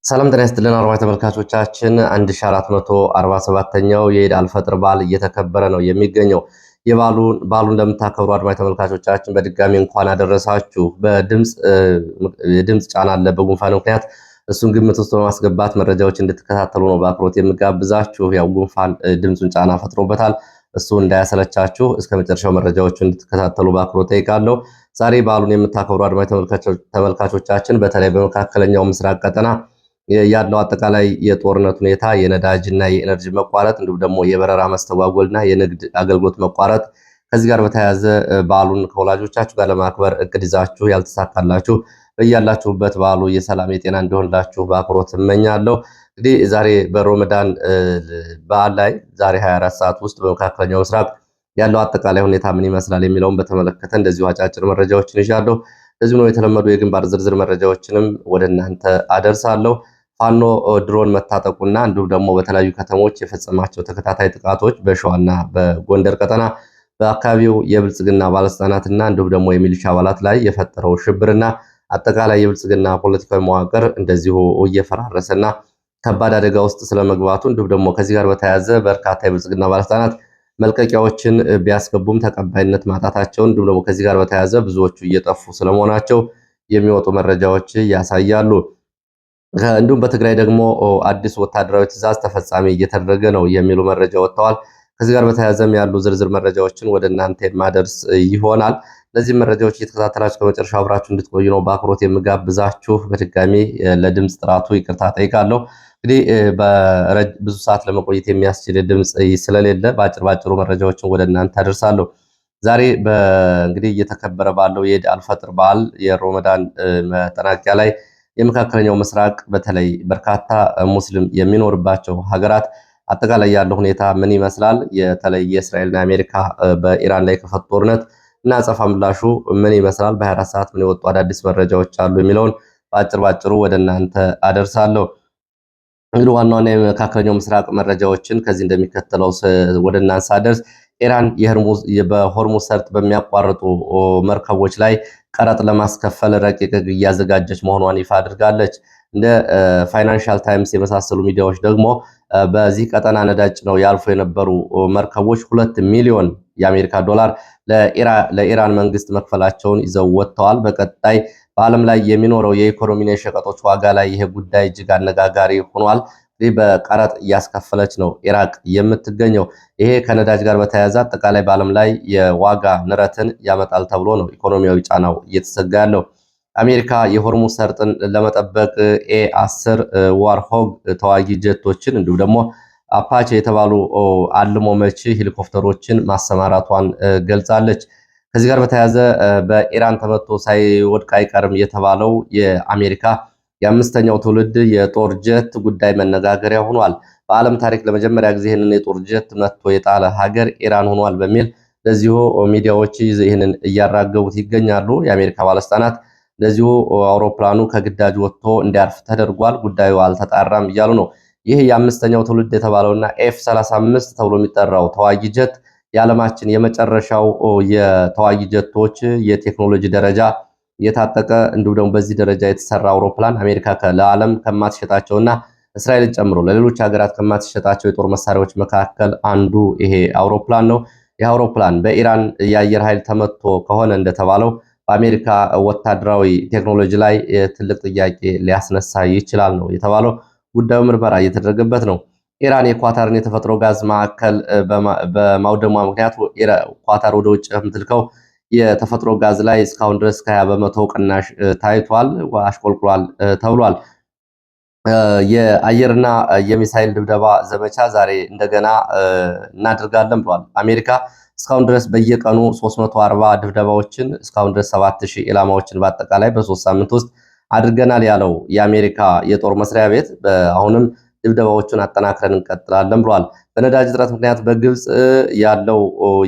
ሰላም ጤና ይስጥልን አድማጭ ተመልካቾቻችን 1447ኛው የኢድ አልፈጥር በዓል እየተከበረ ነው የሚገኘው። በዓሉን እንደምታከብሩ አድማጭ ተመልካቾቻችን በድጋሚ እንኳን አደረሳችሁ። የድምፅ ጫና አለ በጉንፋን ምክንያት እሱን ግምት ውስጥ በማስገባት መረጃዎች እንድትከታተሉ ነው በአክብሮት የምጋብዛችሁ። ያው ጉንፋን ድምፁን ጫና ፈጥሮበታል። እሱ እንዳያሰለቻችሁ እስከ መጨረሻው መረጃዎቹ እንድትከታተሉ በአክብሮት ጠይቃለሁ። ዛሬ በዓሉን የምታከብሩ አድማጭ ተመልካቾቻችን በተለይ በመካከለኛው ምስራቅ ቀጠና ያለው አጠቃላይ የጦርነት ሁኔታ፣ የነዳጅና የኤነርጂ መቋረጥ እንዲሁም ደግሞ የበረራ መስተጓጎልና የንግድ አገልግሎት መቋረጥ ከዚህ ጋር በተያያዘ በዓሉን ከወላጆቻችሁ ጋር ለማክበር እቅድ ይዛችሁ ያልተሳካላችሁ በያላችሁበት በዓሉ የሰላም የጤና እንዲሆንላችሁ በአክብሮት እመኛለሁ። እንግዲህ ዛሬ በሮመዳን በዓል ላይ ዛሬ 24 ሰዓት ውስጥ በመካከለኛው ምስራቅ ያለው አጠቃላይ ሁኔታ ምን ይመስላል የሚለውን በተመለከተ እንደዚሁ አጫጭር መረጃዎችን ይዣለሁ። እንደዚሁ ነው የተለመዱ የግንባር ዝርዝር መረጃዎችንም ወደ እናንተ አደርሳለሁ። ፋኖ ድሮን መታጠቁና እንዲሁም ደግሞ በተለያዩ ከተሞች የፈጸማቸው ተከታታይ ጥቃቶች በሸዋና በጎንደር ቀጠና በአካባቢው የብልጽግና ባለስልጣናትና እንዲሁም ደግሞ የሚሊሻ አባላት ላይ የፈጠረው ሽብርና አጠቃላይ የብልጽግና ፖለቲካዊ መዋቅር እንደዚሁ እየፈራረሰና ከባድ አደጋ ውስጥ ስለመግባቱ እንዲሁም ደግሞ ከዚህ ጋር በተያያዘ በርካታ የብልጽግና ባለስልጣናት መልቀቂያዎችን ቢያስገቡም ተቀባይነት ማጣታቸውን እንዲሁም ደግሞ ከዚህ ጋር በተያያዘ ብዙዎቹ እየጠፉ ስለመሆናቸው የሚወጡ መረጃዎች ያሳያሉ። እንዲሁም በትግራይ ደግሞ አዲስ ወታደራዊ ትዕዛዝ ተፈጻሚ እየተደረገ ነው የሚሉ መረጃ ወጥተዋል። ከዚህ ጋር በተያያዘም ያሉ ዝርዝር መረጃዎችን ወደ እናንተ የማደርስ ይሆናል። እነዚህ መረጃዎች እየተከታተላችሁ ከመጨረሻው አብራችሁ እንድትቆዩ ነው በአክብሮት የምጋብዛችሁ። በድጋሚ ለድምፅ ጥራቱ ይቅርታ ጠይቃለሁ። እንግዲህ ብዙ ሰዓት ለመቆየት የሚያስችል ድምፅ ስለሌለ ባጭሩ መረጃዎችን ወደ እናንተ አደርሳለሁ። ዛሬ እንግዲህ እየተከበረ ባለው የኢድ አልፈጥር በዓል የሮመዳን መጠናቂያ ላይ የመካከለኛው ምስራቅ በተለይ በርካታ ሙስሊም የሚኖርባቸው ሀገራት አጠቃላይ ያለው ሁኔታ ምን ይመስላል? የተለይ የእስራኤልና አሜሪካ በኢራን ላይ ከፈቱት ጦርነት እና አጸፋ ምላሹ ምን ይመስላል? በ24 ሰዓት ምን የወጡ አዳዲስ መረጃዎች አሉ የሚለውን ባጭሩ ወደ እናንተ አደርሳለሁ። እንግዲህ ዋና ዋና የመካከለኛው ምስራቅ መረጃዎችን ከዚህ እንደሚከተለው ወደ እናንተ ሳደርስ ኢራን በሆርሙዝ ሰርጥ በሚያቋርጡ መርከቦች ላይ ቀረጥ ለማስከፈል ረቂቅ ሕግ እያዘጋጀች መሆኗን ይፋ አድርጋለች። እንደ ፋይናንሻል ታይምስ የመሳሰሉ ሚዲያዎች ደግሞ በዚህ ቀጠና ነዳጅ ጭነው ያልፉ የነበሩ መርከቦች 2 ሚሊዮን የአሜሪካ ዶላር ለኢራን መንግስት መክፈላቸውን ይዘው ወጥተዋል። በቀጣይ በዓለም ላይ የሚኖረው የኢኮኖሚና የሸቀጦች ዋጋ ላይ ይሄ ጉዳይ እጅግ አነጋጋሪ ሆኗል። በቀረጥ እያስከፈለች ነው ኢራቅ የምትገኘው። ይሄ ከነዳጅ ጋር በተያያዘ አጠቃላይ በዓለም ላይ የዋጋ ንረትን ያመጣል ተብሎ ነው ኢኮኖሚያዊ ጫናው እየተሰጋ ያለው። አሜሪካ የሆርሙዝ ሰርጥን ለመጠበቅ ኤ10 ዋርሆግ ተዋጊ ጀቶችን እንዲሁም ደግሞ አፓቼ የተባሉ አልሞ መቺ ሄሊኮፕተሮችን ማሰማራቷን ገልጻለች። ከዚህ ጋር በተያያዘ በኢራን ተመቶ ሳይወድቅ አይቀርም የተባለው የአሜሪካ የአምስተኛው ትውልድ የጦር ጀት ጉዳይ መነጋገሪያ ሆኗል። በዓለም ታሪክ ለመጀመሪያ ጊዜ ይህንን የጦር ጀት መጥቶ የጣለ ሀገር ኢራን ሆኗል በሚል ለዚሁ ሚዲያዎች ይህንን እያራገቡት ይገኛሉ። የአሜሪካ ባለስልጣናት ለዚሁ አውሮፕላኑ ከግዳጅ ወጥቶ እንዲያርፍ ተደርጓል፣ ጉዳዩ አልተጣራም እያሉ ነው። ይህ የአምስተኛው ትውልድ የተባለውና ኤፍ35 ተብሎ የሚጠራው ተዋጊ ጀት የዓለማችን የመጨረሻው የተዋጊ ጀቶች የቴክኖሎጂ ደረጃ የታጠቀ እንዲሁም ደግሞ በዚህ ደረጃ የተሰራ አውሮፕላን አሜሪካ ለዓለም ከማትሸጣቸውና እስራኤልን ጨምሮ ለሌሎች ሀገራት ከማትሸጣቸው የጦር መሳሪያዎች መካከል አንዱ ይሄ አውሮፕላን ነው። ይህ አውሮፕላን በኢራን የአየር ኃይል ተመቶ ከሆነ እንደተባለው በአሜሪካ ወታደራዊ ቴክኖሎጂ ላይ ትልቅ ጥያቄ ሊያስነሳ ይችላል ነው የተባለው። ጉዳዩ ምርመራ እየተደረገበት ነው። ኢራን የኳታርን የተፈጥሮ ጋዝ ማዕከል በማውደሟ ምክንያት ኳታር ወደ ውጭ የምትልከው የተፈጥሮ ጋዝ ላይ እስካሁን ድረስ ከ20 በመቶ ቅናሽ ታይቷል፣ አሽቆልቁሏል ተብሏል። የአየርና የሚሳይል ድብደባ ዘመቻ ዛሬ እንደገና እናደርጋለን ብሏል። አሜሪካ እስካሁን ድረስ በየቀኑ 340 ድብደባዎችን እስካሁን ድረስ 7000 ኢላማዎችን በአጠቃላይ በ3 ሳምንት ውስጥ አድርገናል ያለው የአሜሪካ የጦር መስሪያ ቤት አሁንም ድብደባዎቹን አጠናክረን እንቀጥላለን ብሏል። በነዳጅ እጥረት ምክንያት በግብፅ ያለው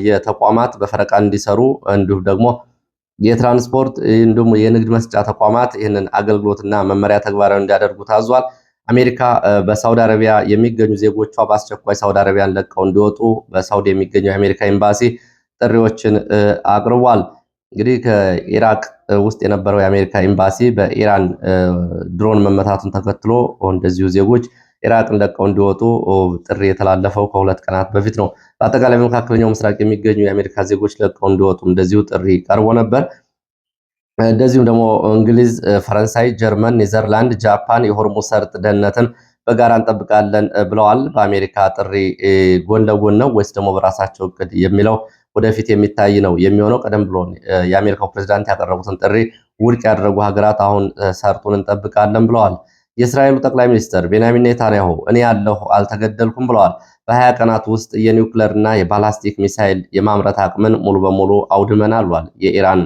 የተቋማት በፈረቃ እንዲሰሩ እንዲሁም ደግሞ የትራንስፖርት እንዲሁም የንግድ መስጫ ተቋማት ይህንን አገልግሎትና መመሪያ ተግባራዊ እንዲያደርጉ ታዟል። አሜሪካ በሳውዲ አረቢያ የሚገኙ ዜጎቿ በአስቸኳይ ሳውዲ አረቢያን ለቀው እንዲወጡ በሳውዲ የሚገኘው የአሜሪካ ኤምባሲ ጥሪዎችን አቅርቧል። እንግዲህ ከኢራቅ ውስጥ የነበረው የአሜሪካ ኤምባሲ በኢራን ድሮን መመታቱን ተከትሎ እንደዚሁ ዜጎች ኢራቅን ለቀው እንዲወጡ ጥሪ የተላለፈው ከ2 ቀናት በፊት ነው። በአጠቃላይ በመካከለኛው ምስራቅ የሚገኙ የአሜሪካ ዜጎች ለቀው እንዲወጡ እንደዚሁ ጥሪ ቀርቦ ነበር። እንደዚሁም ደግሞ እንግሊዝ፣ ፈረንሳይ፣ ጀርመን፣ ኔዘርላንድ፣ ጃፓን የሆርሙዝ ሰርጥ ደህንነትን በጋራ እንጠብቃለን ብለዋል። በአሜሪካ ጥሪ ጎን ለጎን ነው ወይስ ደግሞ በራሳቸው እቅድ የሚለው ወደፊት የሚታይ ነው የሚሆነው። ቀደም ብሎ የአሜሪካው ፕሬዝዳንት ያቀረቡትን ጥሪ ውድቅ ያደረጉ ሀገራት አሁን ሰርጡን እንጠብቃለን ብለዋል። የእስራኤሉ ጠቅላይ ሚኒስትር ቤንያሚን ኔታንያሁ እኔ ያለሁ አልተገደልኩም ብለዋል። በ20 ቀናት ውስጥ የኒውክለር እና የባላስቲክ ሚሳይል የማምረት አቅምን ሙሉ በሙሉ አውድመናል ብሏል።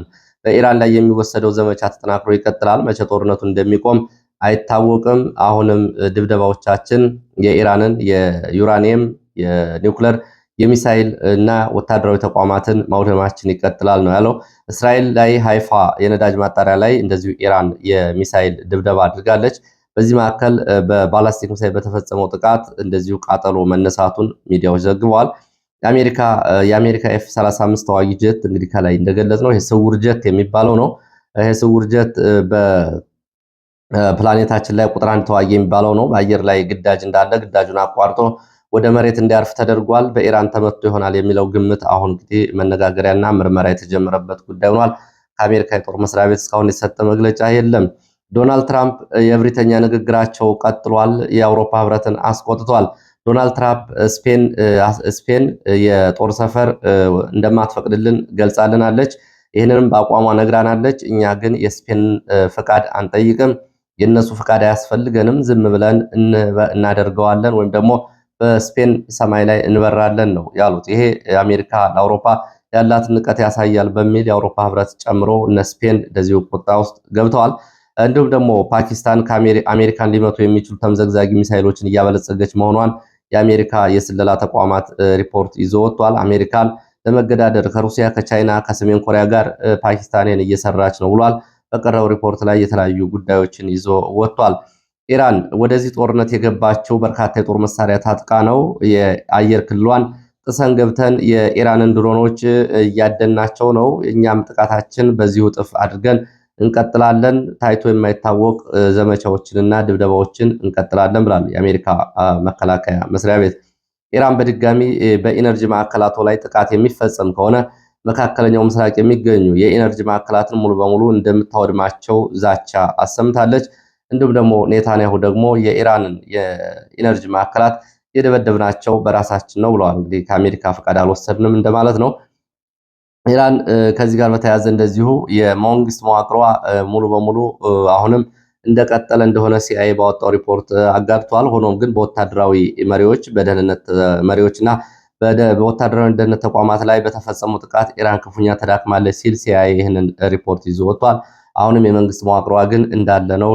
በኢራን ላይ የሚወሰደው ዘመቻ ተጠናክሮ ይቀጥላል። መቼ ጦርነቱ እንደሚቆም አይታወቅም። አሁንም ድብደባዎቻችን የኢራንን የዩራኒየም የኒውክለር የሚሳይል እና ወታደራዊ ተቋማትን ማውደማችን ይቀጥላል ነው ያለው። እስራኤል ላይ ሃይፋ የነዳጅ ማጣሪያ ላይ እንደዚሁ ኢራን የሚሳይል ድብደባ አድርጋለች። በዚህ መካከል በባላስቲክ ሚሳይል በተፈጸመው ጥቃት እንደዚሁ ቃጠሎ መነሳቱን ሚዲያዎች ዘግበዋል። የአሜሪካ ኤፍ35 ተዋጊ ጀት እንግዲህ ከላይ እንደገለጽ ነው ይሄ ስውር ጀት የሚባለው ነው። ይሄ ስውር ጀት በፕላኔታችን ላይ ቁጥር 1 ተዋጊ የሚባለው ነው። በአየር ላይ ግዳጅ እንዳለ ግዳጁን አቋርጦ ወደ መሬት እንዲያርፍ ተደርጓል። በኢራን ተመቶ ይሆናል የሚለው ግምት አሁን እንግዲህ መነጋገሪያና ምርመራ የተጀመረበት ጉዳይ ሆኗል። ከአሜሪካ የጦር መስሪያ ቤት እስካሁን የተሰጠ መግለጫ የለም። ዶናልድ ትራምፕ የእብሪተኛ ንግግራቸው ቀጥሏል። የአውሮፓ ህብረትን አስቆጥቷል። ዶናልድ ትራምፕ ስፔን የጦር ሰፈር እንደማትፈቅድልን ገልጻልናለች። ይህንንም በአቋሟ ነግራናለች። እኛ ግን የስፔን ፍቃድ አንጠይቅም፣ የእነሱ ፍቃድ አያስፈልገንም፣ ዝም ብለን እናደርገዋለን ወይም ደግሞ በስፔን ሰማይ ላይ እንበራለን ነው ያሉት። ይሄ አሜሪካ ለአውሮፓ ያላትን ንቀት ያሳያል በሚል የአውሮፓ ህብረት ጨምሮ እነ ስፔን እንደዚሁ ቁጣ ውስጥ ገብተዋል። እንዲሁም ደግሞ ፓኪስታን አሜሪካን ሊመቱ የሚችሉ ተምዘግዛጊ ሚሳይሎችን እያበለጸገች መሆኗን የአሜሪካ የስለላ ተቋማት ሪፖርት ይዞ ወጥቷል። አሜሪካን ለመገዳደር ከሩሲያ፣ ከቻይና፣ ከሰሜን ኮሪያ ጋር ፓኪስታንን እየሰራች ነው ብሏል። በቀረው ሪፖርት ላይ የተለያዩ ጉዳዮችን ይዞ ወጥቷል። ኢራን ወደዚህ ጦርነት የገባቸው በርካታ የጦር መሳሪያ ታጥቃ ነው። የአየር ክልሏን ጥሰን ገብተን የኢራንን ድሮኖች እያደናቸው ነው። እኛም ጥቃታችን በዚሁ እጥፍ አድርገን እንቀጥላለን። ታይቶ የማይታወቅ ዘመቻዎችንና ድብደባዎችን እንቀጥላለን ብሏል የአሜሪካ መከላከያ መስሪያ ቤት። ኢራን በድጋሚ በኢነርጂ ማዕከላቱ ላይ ጥቃት የሚፈጸም ከሆነ መካከለኛው ምስራቅ የሚገኙ የኢነርጂ ማዕከላትን ሙሉ በሙሉ እንደምታወድማቸው ዛቻ አሰምታለች። እንዲሁም ደግሞ ኔታንያሁ ደግሞ የኢራንን የኢነርጂ ማዕከላት የደበደብናቸው በራሳችን ነው ብለዋል። እንግዲህ ከአሜሪካ ፈቃድ አልወሰድንም እንደማለት ነው። ኢራን ከዚህ ጋር በተያያዘ እንደዚሁ የመንግስት መዋቅሯ ሙሉ በሙሉ አሁንም እንደቀጠለ እንደሆነ ሲአይኤ ባወጣው ሪፖርት አጋርቷል። ሆኖም ግን በወታደራዊ መሪዎች፣ በደህንነት መሪዎችና በወታደራዊ ደህንነት ተቋማት ላይ በተፈጸሙ ጥቃት ኢራን ክፉኛ ተዳክማለች ሲል ሲአይኤ ይህንን ሪፖርት ይዞ ወጥቷል። አሁንም የመንግስት መዋቅሯ ግን እንዳለ ነው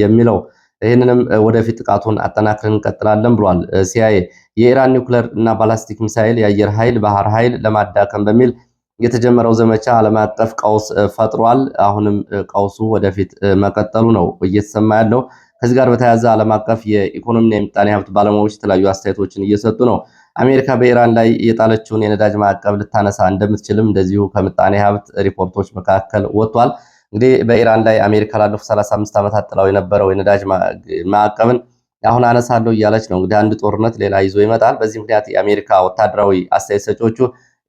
የሚለው። ይህንንም ወደፊት ጥቃቱን አጠናክረን እንቀጥላለን ብሏል ሲአይኤ። የኢራን ኒውክለር እና ባላስቲክ ሚሳይል የአየር ኃይል፣ ባህር ኃይል ለማዳከም በሚል የተጀመረው ዘመቻ ዓለም አቀፍ ቀውስ ፈጥሯል። አሁንም ቀውሱ ወደፊት መቀጠሉ ነው እየተሰማ ያለው። ከዚህ ጋር በተያያዘ ዓለም አቀፍ የኢኮኖሚና የምጣኔ ሀብት ባለሙያዎች የተለያዩ አስተያየቶችን እየሰጡ ነው። አሜሪካ በኢራን ላይ የጣለችውን የነዳጅ ማዕቀብ ልታነሳ እንደምትችልም እንደዚሁ ከምጣኔ ሀብት ሪፖርቶች መካከል ወጥቷል። እንግዲህ በኢራን ላይ አሜሪካ ላለፉት 35 ዓመታት ጥላው የነበረው የነዳጅ ማዕቀብን አሁን አነሳለሁ እያለች ነው። እንግዲህ አንድ ጦርነት ሌላ ይዞ ይመጣል። በዚህ ምክንያት የአሜሪካ ወታደራዊ አስተያየት ሰጪዎቹ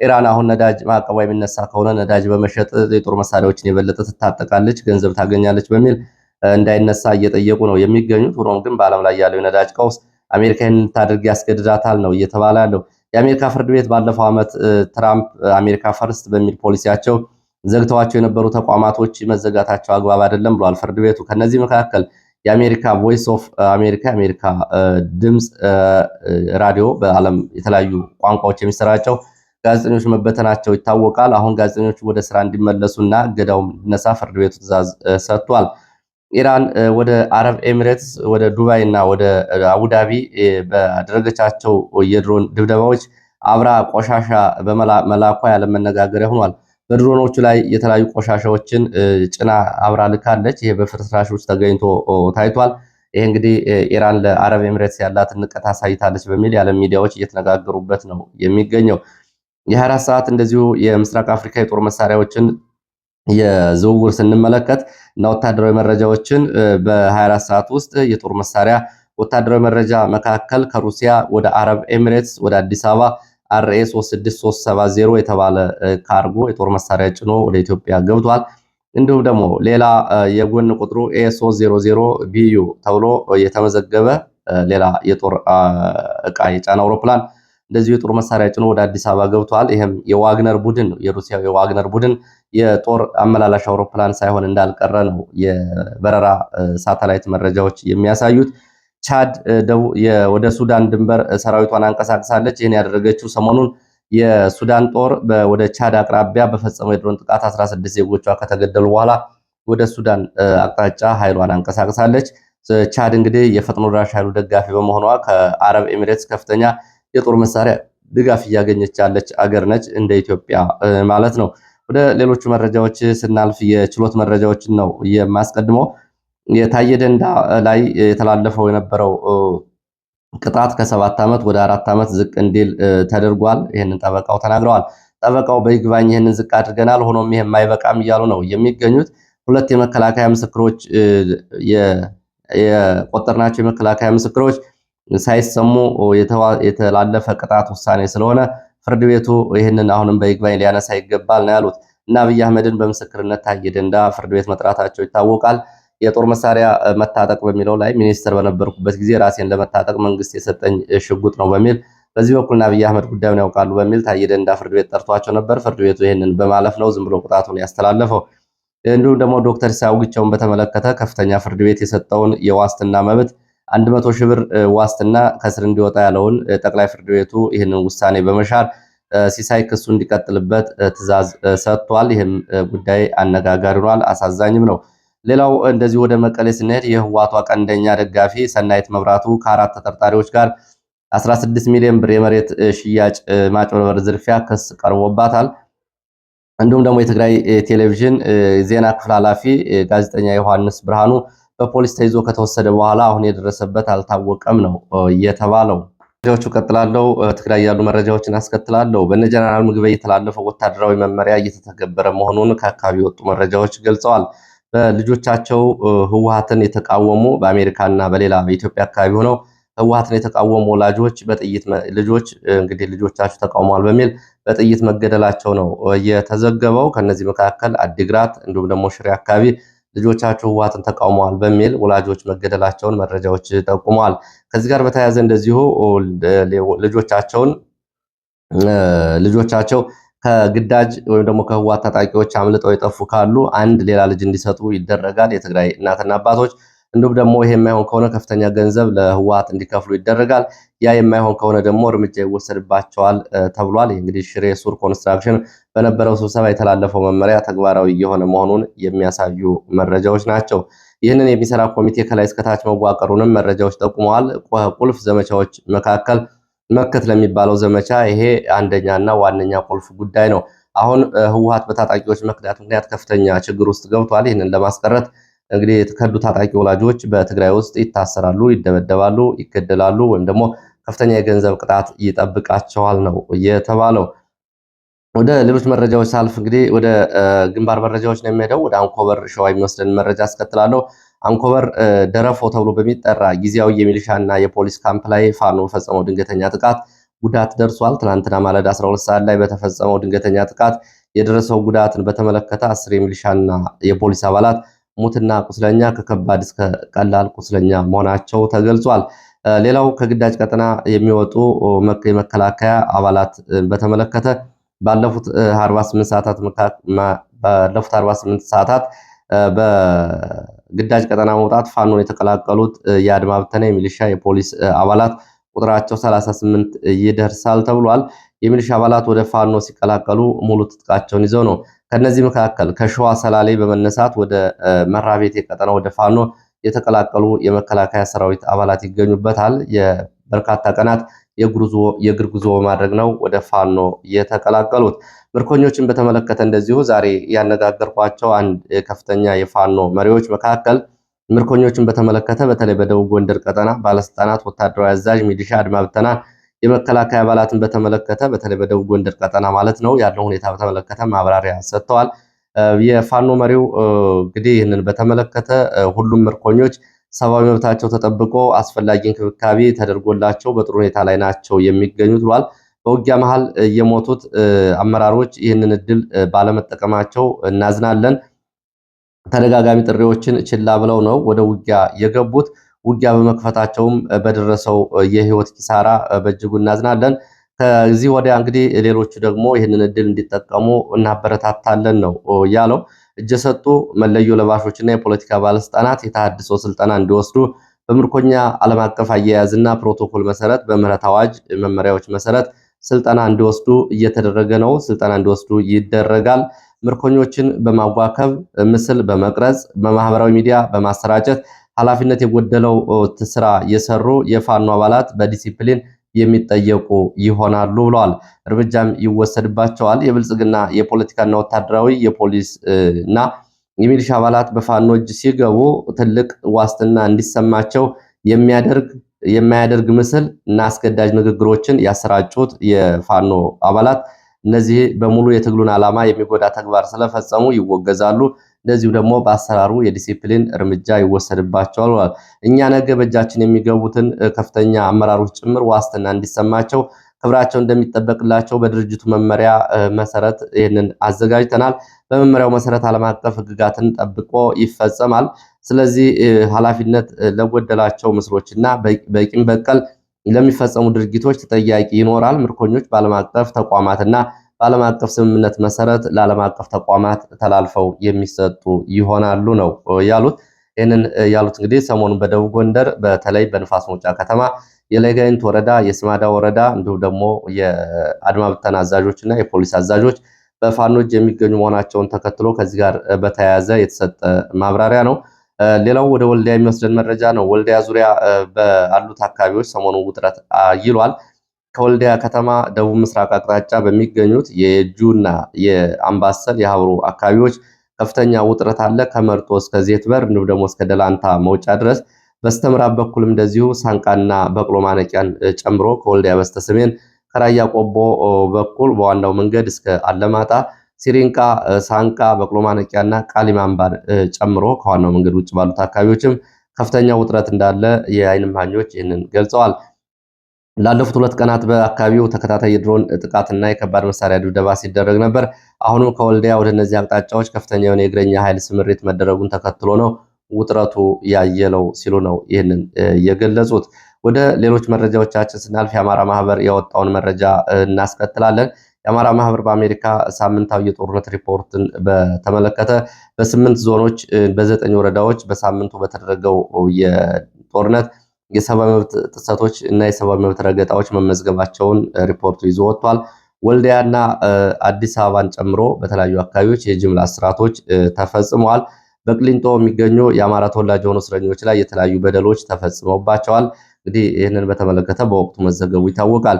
ኢራን አሁን ነዳጅ ማዕቀቧ የሚነሳ ከሆነ ነዳጅ በመሸጥ የጦር መሳሪያዎችን የበለጠ ትታጠቃለች፣ ገንዘብ ታገኛለች በሚል እንዳይነሳ እየጠየቁ ነው የሚገኙት። ሆኖም ግን በዓለም ላይ ያለው የነዳጅ ቀውስ አሜሪካ ይህን ልታደርግ ያስገድዳታል ነው እየተባለ ያለው። የአሜሪካ ፍርድ ቤት ባለፈው ዓመት ትራምፕ አሜሪካ ፈርስት በሚል ፖሊሲያቸው ዘግተዋቸው የነበሩ ተቋማቶች መዘጋታቸው አግባብ አይደለም ብሏል ፍርድ ቤቱ። ከነዚህ መካከል የአሜሪካ ቮይስ ኦፍ አሜሪካ፣ የአሜሪካ ድምፅ ራዲዮ በዓለም የተለያዩ ቋንቋዎች የሚሰራጨው ጋዜጠኞች መበተናቸው ይታወቃል። አሁን ጋዜጠኞቹ ወደ ስራ እንዲመለሱና እገዳው እንዲነሳ ፍርድ ቤቱ ትዕዛዝ ሰጥቷል። ኢራን ወደ አረብ ኤሚሬትስ፣ ወደ ዱባይ እና ወደ አቡዳቢ ባደረገቻቸው የድሮን ድብደባዎች አብራ ቆሻሻ በመላኳ ያለ መነጋገሪያ ሆኗል። በድሮኖቹ ላይ የተለያዩ ቆሻሻዎችን ጭና አብራ ልካለች። ይሄ በፍርስራሾች ተገኝቶ ታይቷል። ይሄ እንግዲህ ኢራን ለአረብ ኤሚሬትስ ያላትን ንቀት አሳይታለች በሚል የዓለም ሚዲያዎች እየተነጋገሩበት ነው የሚገኘው። የ24 ሰዓት እንደዚሁ የምስራቅ አፍሪካ የጦር መሳሪያዎችን የዝውውር ስንመለከት እና ወታደራዊ መረጃዎችን በ24 ሰዓት ውስጥ የጦር መሳሪያ ወታደራዊ መረጃ መካከል ከሩሲያ ወደ አረብ ኤሚሬትስ ወደ አዲስ አበባ አርኤ 36370 የተባለ ካርጎ የጦር መሳሪያ ጭኖ ወደ ኢትዮጵያ ገብቷል። እንዲሁም ደግሞ ሌላ የጎን ቁጥሩ ኤ300 ቢዩ ተብሎ የተመዘገበ ሌላ የጦር ዕቃ የጫነ አውሮፕላን እንደዚሁ የጦር መሳሪያ ጭኖ ወደ አዲስ አበባ ገብቷል። ይህም የዋግነር ቡድን ነው። የሩሲያው የዋግነር ቡድን የጦር አመላላሽ አውሮፕላን ሳይሆን እንዳልቀረ ነው የበረራ ሳተላይት መረጃዎች የሚያሳዩት። ቻድ ወደ ሱዳን ድንበር ሰራዊቷን አንቀሳቅሳለች። ይህን ያደረገችው ሰሞኑን የሱዳን ጦር ወደ ቻድ አቅራቢያ በፈጸመው የድሮን ጥቃት 16 ዜጎቿ ከተገደሉ በኋላ ወደ ሱዳን አቅጣጫ ኃይሏን አንቀሳቅሳለች። ቻድ እንግዲህ የፈጥኖ ደራሽ ኃይሉ ደጋፊ በመሆኗ ከአረብ ኤሚሬትስ ከፍተኛ የጦር መሳሪያ ድጋፍ እያገኘች ያለች አገር ነች፣ እንደ ኢትዮጵያ ማለት ነው። ወደ ሌሎቹ መረጃዎች ስናልፍ የችሎት መረጃዎችን ነው የማስቀድመው። የታየ ደንዳ ላይ የተላለፈው የነበረው ቅጣት ከ7 ዓመት ወደ 4 ዓመት ዝቅ እንዲል ተደርጓል። ይህንን ጠበቃው ተናግረዋል። ጠበቃው በይግባኝ ይህንን ዝቅ አድርገናል፣ ሆኖም ይሄም አይበቃም እያሉ ነው የሚገኙት። ሁለት የመከላከያ ምስክሮች የቆጠርናቸው የመከላከያ ምስክሮች ሳይሰሙ የተላለፈ ቅጣት ውሳኔ ስለሆነ ፍርድ ቤቱ ይህንን አሁንም በይግባኝ ሊያነሳ ይገባል ነው ያሉት። እና አብይ አህመድን በምስክርነት ታየ ደንዳ ፍርድ ቤት መጥራታቸው ይታወቃል። የጦር መሳሪያ መታጠቅ በሚለው ላይ ሚኒስትር በነበርኩበት ጊዜ ራሴን ለመታጠቅ መንግስት የሰጠኝ ሽጉጥ ነው በሚል በዚህ በኩል አብይ አህመድ ጉዳዩን ያውቃሉ በሚል ታየ ደንዳ ፍርድ ቤት ጠርቷቸው ነበር። ፍርድ ቤቱ ይህንን በማለፍ ነው ዝም ብሎ ቅጣቱን ያስተላለፈው። እንዲሁም ደግሞ ዶክተር ሲያውግቸውን በተመለከተ ከፍተኛ ፍርድ ቤት የሰጠውን የዋስትና መብት 100 ሺህ ብር ዋስትና ከስር እንዲወጣ ያለውን ጠቅላይ ፍርድ ቤቱ ይህንን ውሳኔ በመሻር ሲሳይ ክሱ እንዲቀጥልበት ትዕዛዝ ሰጥቷል። ይህም ጉዳይ አነጋጋሪ ሆኗል፣ አሳዛኝም ነው። ሌላው እንደዚህ ወደ መቀሌ ስንሄድ የህዋቷ ቀንደኛ ደጋፊ ሰናይት መብራቱ ከ4 ተጠርጣሪዎች ጋር 16 ሚሊዮን ብር የመሬት ሽያጭ ማጭበርበር ዝርፊያ ክስ ቀርቦባታል። እንዲሁም ደግሞ የትግራይ ቴሌቪዥን ዜና ክፍል ኃላፊ ጋዜጠኛ ዮሐንስ ብርሃኑ በፖሊስ ተይዞ ከተወሰደ በኋላ አሁን የደረሰበት አልታወቀም ነው የተባለው። መረጃዎቹ ቀጥላለው። ትግራይ ያሉ መረጃዎችን አስከትላለሁ። በነ ጀነራል ምግበይ የተላለፈው ወታደራዊ መመሪያ እየተተገበረ መሆኑን ከአካባቢ የወጡ መረጃዎች ገልጸዋል። በልጆቻቸው ህወሓትን የተቃወሙ በአሜሪካና በሌላ በኢትዮጵያ አካባቢ ሆነው ህወሓትን የተቃወሙ ወላጆች በጥይት ልጆች እንግዲህ ልጆቻቸው ተቃውመዋል በሚል በጥይት መገደላቸው ነው የተዘገበው። ከነዚህ መካከል አዲግራት እንዲሁም ደግሞ ሽሬ አካባቢ ልጆቻቸው ህወሓትን ተቃውመዋል በሚል ወላጆች መገደላቸውን መረጃዎች ጠቁመዋል። ከዚህ ጋር በተያያዘ እንደዚሁ ልጆቻቸው ከግዳጅ ወይም ደግሞ ከህወሓት ታጣቂዎች አምልጠው የጠፉ ካሉ አንድ ሌላ ልጅ እንዲሰጡ ይደረጋል። የትግራይ እናትና አባቶች እንዲሁም ደግሞ ይሄ የማይሆን ከሆነ ከፍተኛ ገንዘብ ለህወሓት እንዲከፍሉ ይደረጋል። ያ የማይሆን ከሆነ ደግሞ እርምጃ ይወሰድባቸዋል ተብሏል። እንግዲህ ሽሬ ሱር ኮንስትራክሽን በነበረው ስብሰባ የተላለፈው መመሪያ ተግባራዊ የሆነ መሆኑን የሚያሳዩ መረጃዎች ናቸው። ይህንን የሚሰራ ኮሚቴ ከላይ እስከታች መዋቀሩንም መረጃዎች ጠቁመዋል። ቁልፍ ዘመቻዎች መካከል መከት ለሚባለው ዘመቻ ይሄ አንደኛና ዋነኛ ቁልፍ ጉዳይ ነው። አሁን ህወሓት በታጣቂዎች መክዳት ምክንያት ከፍተኛ ችግር ውስጥ ገብቷል። ይህንን ለማስቀረት እንግዲህ የተከዱ ታጣቂ ወላጆች በትግራይ ውስጥ ይታሰራሉ፣ ይደበደባሉ፣ ይገደላሉ ወይም ደግሞ ከፍተኛ የገንዘብ ቅጣት ይጠብቃቸዋል ነው የተባለው። ወደ ሌሎች መረጃዎች ሳልፍ እንግዲህ ወደ ግንባር መረጃዎች ነው የሚሄደው። ወደ አንኮበር ሸዋ የሚወስደን መረጃ አስከትላለሁ። አንኮበር ደረፎ ተብሎ በሚጠራ ጊዜያዊ የሚሊሻና የፖሊስ ካምፕ ላይ ፋኖ በፈጸመው ድንገተኛ ጥቃት ጉዳት ደርሷል። ትናንትና ማለዳ 12 ሰዓት ላይ በተፈጸመው ድንገተኛ ጥቃት የደረሰው ጉዳትን በተመለከተ 10 የሚሊሻና የፖሊስ አባላት ሙትና ቁስለኛ ከከባድ እስከ ቀላል ቁስለኛ መሆናቸው ተገልጿል። ሌላው ከግዳጅ ቀጠና የሚወጡ የመከላከያ አባላት በተመለከተ ባለፉት 48 ሰዓታት በግዳጅ ቀጠና መውጣት ፋኖን የተቀላቀሉት የአድማ ብተና የሚሊሻ የፖሊስ አባላት ቁጥራቸው 38 ይደርሳል ተብሏል። የሚሊሻ አባላት ወደ ፋኖ ሲቀላቀሉ ሙሉ ትጥቃቸውን ይዘው ነው። ከነዚህ መካከል ከሸዋ ሰላሌ በመነሳት ወደ መራቤቴ ቀጠና ወደ ፋኖ የተቀላቀሉ የመከላከያ ሰራዊት አባላት ይገኙበታል። የበርካታ ቀናት የእግር ጉዞ በማድረግ ነው ወደ ፋኖ የተቀላቀሉት። ምርኮኞችን በተመለከተ እንደዚሁ ዛሬ ያነጋገርኳቸው አንድ ከፍተኛ የፋኖ መሪዎች መካከል ምርኮኞችን በተመለከተ በተለይ በደቡብ ጎንደር ቀጠና ባለስልጣናት፣ ወታደራዊ አዛዥ፣ ሚሊሻ፣ አድማ ብተና፣ የመከላከያ አባላትን በተመለከተ በተለይ በደቡብ ጎንደር ቀጠና ማለት ነው ያለው ሁኔታ በተመለከተ ማብራሪያ ሰጥተዋል። የፋኖ መሪው እንግዲህ ይህንን በተመለከተ ሁሉም ምርኮኞች ሰብአዊ መብታቸው ተጠብቆ አስፈላጊ እንክብካቤ ተደርጎላቸው በጥሩ ሁኔታ ላይ ናቸው የሚገኙት ብሏል። በውጊያ መሃል የሞቱት አመራሮች ይህንን እድል ባለመጠቀማቸው እናዝናለን። ተደጋጋሚ ጥሪዎችን ችላ ብለው ነው ወደ ውጊያ የገቡት። ውጊያ በመክፈታቸውም በደረሰው የህይወት ኪሳራ በእጅጉ እናዝናለን። ከዚህ ወዲያ እንግዲህ ሌሎቹ ደግሞ ይህንን እድል እንዲጠቀሙ እናበረታታለን ነው ያለው። እጅ የሰጡ መለዮ ለባሾችና የፖለቲካ ባለስልጣናት የተሃድሶ ስልጠና እንዲወስዱ በምርኮኛ ዓለም አቀፍ አያያዝና ፕሮቶኮል መሰረት በምህረት አዋጅ መመሪያዎች መሰረት ስልጠና እንዲወስዱ እየተደረገ ነው። ስልጠና እንዲወስዱ ይደረጋል። ምርኮኞችን በማዋከብ ምስል በመቅረጽ በማህበራዊ ሚዲያ በማሰራጨት ኃላፊነት የጎደለው ስራ የሰሩ የፋኖ አባላት በዲሲፕሊን የሚጠየቁ ይሆናሉ ብለዋል። እርምጃም ይወሰድባቸዋል። የብልጽግና የፖለቲካና ወታደራዊ የፖሊስ እና የሚሊሻ አባላት በፋኖ እጅ ሲገቡ ትልቅ ዋስትና እንዲሰማቸው የማያደርግ ምስል እና አስገዳጅ ንግግሮችን ያሰራጩት የፋኖ አባላት እነዚህ በሙሉ የትግሉን ዓላማ የሚጎዳ ተግባር ስለፈጸሙ ይወገዛሉ። እንደዚሁ ደግሞ በአሰራሩ የዲሲፕሊን እርምጃ ይወሰድባቸዋል። እኛ ነገ በእጃችን የሚገቡትን ከፍተኛ አመራሮች ጭምር ዋስትና እንዲሰማቸው ክብራቸው እንደሚጠበቅላቸው በድርጅቱ መመሪያ መሰረት ይህንን አዘጋጅተናል። በመመሪያው መሰረት ዓለም አቀፍ ሕግጋትን ጠብቆ ይፈጸማል። ስለዚህ ኃላፊነት ለጎደላቸው ምስሎችና በቂም በቀል ለሚፈጸሙ ድርጊቶች ተጠያቂ ይኖራል። ምርኮኞች በዓለም አቀፍ ተቋማትና በዓለም አቀፍ ስምምነት መሰረት ለዓለም አቀፍ ተቋማት ተላልፈው የሚሰጡ ይሆናሉ ነው ያሉት። ይህንን ያሉት እንግዲህ ሰሞኑን በደቡብ ጎንደር በተለይ በንፋስ መውጫ ከተማ የለጋይንት ወረዳ፣ የስማዳ ወረዳ እንዲሁም ደግሞ የአድማ ብተና አዛዦች እና የፖሊስ አዛዦች በፋኖች የሚገኙ መሆናቸውን ተከትሎ ከዚህ ጋር በተያያዘ የተሰጠ ማብራሪያ ነው። ሌላው ወደ ወልዲያ የሚወስደን መረጃ ነው። ወልዲያ ዙሪያ ባሉት አካባቢዎች ሰሞኑን ውጥረት አይሏል። ከወልዲያ ከተማ ደቡብ ምስራቅ አቅጣጫ በሚገኙት የጁና የአምባሰል የሀብሩ አካባቢዎች ከፍተኛ ውጥረት አለ። ከመርጦ እስከ ዜትበር እንዲሁም ደግሞ እስከ ደላንታ መውጫ ድረስ፣ በስተምዕራብ በኩልም እንደዚሁ ሳንቃና በቅሎ ማነቂያን ጨምሮ ከወልዲያ በስተሰሜን ከራያ ቆቦ በኩል በዋናው መንገድ እስከ አለማጣ፣ ሲሪንቃ፣ ሳንቃ፣ በቅሎ ማነቂያና ቃሊማምባን ጨምሮ ከዋናው መንገድ ውጭ ባሉት አካባቢዎችም ከፍተኛ ውጥረት እንዳለ የዓይን እማኞች ይህንን ገልጸዋል። ላለፉት 2 ቀናት በአካባቢው ተከታታይ የድሮን ጥቃትና የከባድ መሳሪያ ድብደባ ሲደረግ ነበር። አሁንም ከወልዲያ ወደ እነዚህ አቅጣጫዎች ከፍተኛ የሆነ የእግረኛ ኃይል ስምሪት መደረጉን ተከትሎ ነው ውጥረቱ ያየለው ሲሉ ነው ይህንን የገለጹት። ወደ ሌሎች መረጃዎቻችን ስናልፍ የአማራ ማህበር ያወጣውን መረጃ እናስከትላለን። የአማራ ማህበር በአሜሪካ ሳምንታዊ የጦርነት ሪፖርትን በተመለከተ በ8 ዞኖች በ9 ወረዳዎች በሳምንቱ በተደረገው የጦርነት የሰብአዊ መብት ጥሰቶች እና የሰብአዊ መብት ረገጣዎች መመዝገባቸውን ሪፖርቱ ይዞ ወጥቷል። ወልዲያና አዲስ አበባን ጨምሮ በተለያዩ አካባቢዎች የጅምላ እስራቶች ተፈጽመዋል። በቅሊንጦ የሚገኙ የአማራ ተወላጅ የሆኑ እስረኞች ላይ የተለያዩ በደሎች ተፈጽመውባቸዋል። እንግዲህ ይህንን በተመለከተ በወቅቱ መዘገቡ ይታወቃል።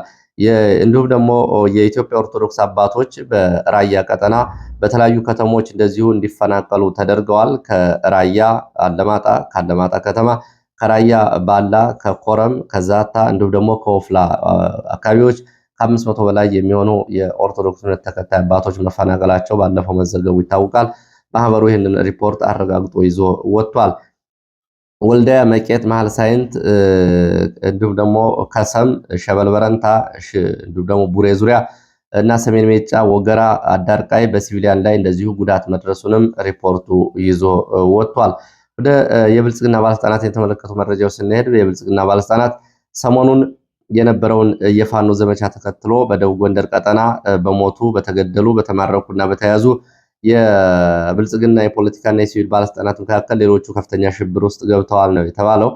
እንዲሁም ደግሞ የኢትዮጵያ ኦርቶዶክስ አባቶች በራያ ቀጠና በተለያዩ ከተሞች እንደዚሁ እንዲፈናቀሉ ተደርገዋል። ከራያ አለማጣ፣ ከአለማጣ ከተማ፣ ከራያ ባላ፣ ከኮረም፣ ከዛታ እንዲሁም ደግሞ ከወፍላ አካባቢዎች ከ500 በላይ የሚሆኑ የኦርቶዶክስ እምነት ተከታይ አባቶች መፈናቀላቸው ባለፈው መዘገቡ ይታወቃል። ማህበሩ ይህንን ሪፖርት አረጋግጦ ይዞ ወጥቷል። ወልዲያ፣ መቄት፣ መሃል ሳይንት እንዲሁም ደግሞ ከሰም፣ ሸበል በረንታ እንዲሁም ደግሞ ቡሬ ዙሪያ እና ሰሜን ሜጫ፣ ወገራ፣ አዳርቃይ በሲቪሊያን ላይ እንደዚሁ ጉዳት መድረሱንም ሪፖርቱ ይዞ ወጥቷል። ወደ የብልጽግና ባለስልጣናት የተመለከቱ መረጃዎች ስንሄድ የብልጽግና ባለስልጣናት ሰሞኑን የነበረውን የፋኖ ዘመቻ ተከትሎ በደቡብ ጎንደር ቀጠና በሞቱ በተገደሉ በተማረኩና በተያዙ የብልጽግና የፖለቲካና የሲቪል ባለስልጣናት መካከል ሌሎቹ ከፍተኛ ሽብር ውስጥ ገብተዋል ነው የተባለው።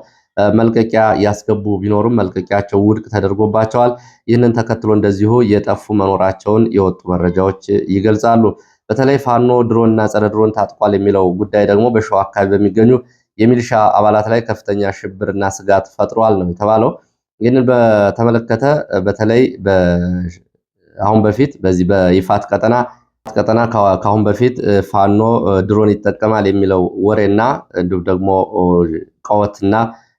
መልቀቂያ ያስገቡ ቢኖሩም መልቀቂያቸው ውድቅ ተደርጎባቸዋል። ይህንን ተከትሎ እንደዚሁ የጠፉ መኖራቸውን የወጡ መረጃዎች ይገልጻሉ። በተለይ ፋኖ ድሮንና ጸረ ድሮን ታጥቋል የሚለው ጉዳይ ደግሞ በሸዋ አካባቢ በሚገኙ የሚሊሻ አባላት ላይ ከፍተኛ ሽብርና ስጋት ፈጥሯል ነው የተባለው። ይህንን በተመለከተ በተለይ አሁን በፊት በዚህ በይፋት ቀጠና ከአሁን በፊት ፋኖ ድሮን ይጠቀማል የሚለው ወሬና እንዲሁም ደግሞ ቀወትና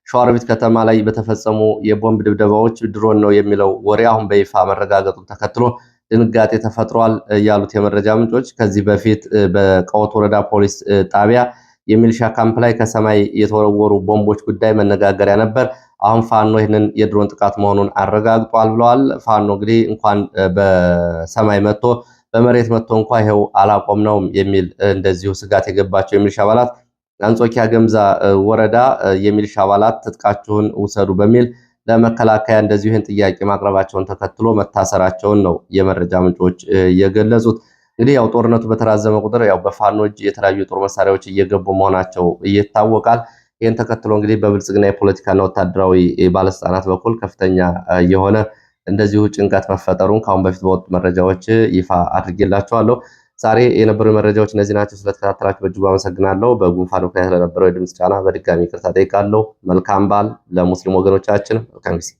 ሸዋሮቢት ከተማ ላይ በተፈጸሙ የቦምብ ድብደባዎች ድሮን ነው የሚለው ወሬ አሁን በይፋ መረጋገጡን ተከትሎ ድንጋጤ ተፈጥሯል ያሉት የመረጃ ምንጮች ከዚህ በፊት በቀወት ወረዳ ፖሊስ ጣቢያ የሚሊሻ ካምፕ ላይ ከሰማይ የተወረወሩ ቦምቦች ጉዳይ መነጋገሪያ ነበር። አሁን ፋኖ ይህንን የድሮን ጥቃት መሆኑን አረጋግጧል ብለዋል። ፋኖ እንግዲህ እንኳን በሰማይ መጥቶ በመሬት መጥቶ እንኳ ይሄው አላቆምነውም የሚል እንደዚሁ ስጋት የገባቸው የሚሊሻ አባላት አንጾኪያ ገምዛ ወረዳ የሚሊሻ አባላት ትጥቃችሁን ውሰዱ በሚል ለመከላከያ እንደዚሁ ይህን ጥያቄ ማቅረባቸውን ተከትሎ መታሰራቸውን ነው የመረጃ ምንጮች የገለጹት። እንግዲህ ያው ጦርነቱ በተራዘመ ቁጥር ያው በፋኖ እጅ የተለያዩ የጦር መሳሪያዎች እየገቡ መሆናቸው ይታወቃል። ይህን ተከትሎ እንግዲህ በብልጽግና የፖለቲካና ወታደራዊ ባለስልጣናት በኩል ከፍተኛ የሆነ እንደዚሁ ጭንቀት መፈጠሩን ከአሁን በፊት በወጡ መረጃዎች ይፋ አድርጌላቸዋለሁ። ዛሬ የነበሩ መረጃዎች እነዚህ ናቸው። ስለተከታተላችሁ በእጅጉ አመሰግናለሁ። በጉንፋን ምክንያት ለነበረው የድምፅ ጫና በድጋሚ ይቅርታ ጠይቃለሁ። መልካም በዓል ለሙስሊም ወገኖቻችን። መልካም ጊዜ